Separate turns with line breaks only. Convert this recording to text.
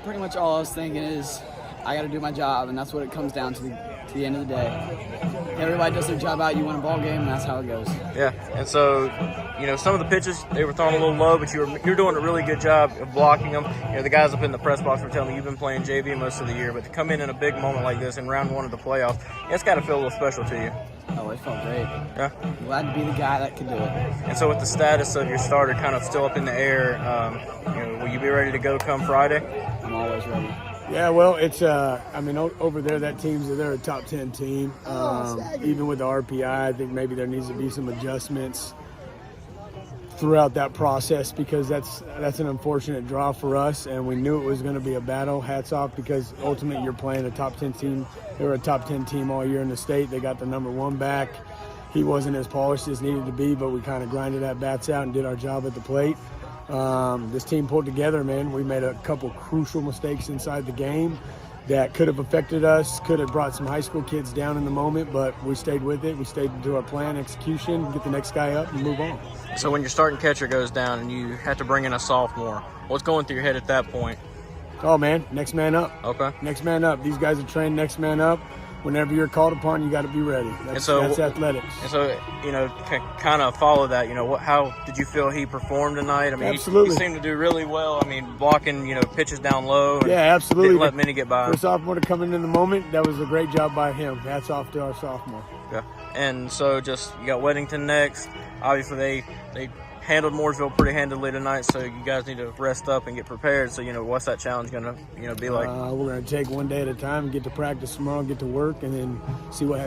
Pretty much all I was thinking is I got to do my job, and that's what it comes down to the end of the day. Everybody does their job out, you win a ball game, and that's how it goes.
Yeah, and so, some of the pitches, they were thrown a little low, but you're doing a really good job of blocking them. The guys up in the press box were telling me you've been playing JV most of the year, but to come in a big moment like this in round one of the playoffs, it's got to feel a little special to you.
Oh, it felt great.
Yeah.
Glad to be the guy that could do it.
And so with the status of your starter kind of still up in the air, will you be ready to go come Friday?
I'm always ready.
Yeah, well, it's over there, that they're a top 10 team. Even with the RPI, I think maybe there needs to be some adjustments throughout that process, because that's an unfortunate draw for us, and we knew it was going to be a battle. Hats off, because ultimately you're playing a top 10 team. They were a top 10 team all year in the state. They got the number one back. He wasn't as polished as needed to be, but we kind of grinded that bats out and did our job at the plate. This team pulled together, man. We made a couple crucial mistakes inside the game that could have affected us, could have brought some high school kids down in the moment, but we stayed with it. We stayed to our plan, execution, get the next guy up and move on.
So when your starting catcher goes down and you have to bring in a sophomore, what's going through your head at that point?
Oh, man, next man up.
Okay.
Next man up. These guys are trained next man up. Whenever you're called upon, you got to be ready. That's athletics.
And so, kind of follow that. How did you feel he performed tonight? I mean,
absolutely.
He seemed to do really well. I mean, blocking, pitches down low. And
yeah, absolutely.
Didn't let many get by.
For a sophomore to come in the moment, that was a great job by him. Hats off to our sophomore.
Yeah. And so, you got Weddington next. Obviously, they handled Mooresville pretty handily tonight, so you guys need to rest up and get prepared. So, what's that challenge going to, be like?
We're going to take one day at a time, get to practice tomorrow, get to work, and then see what happens.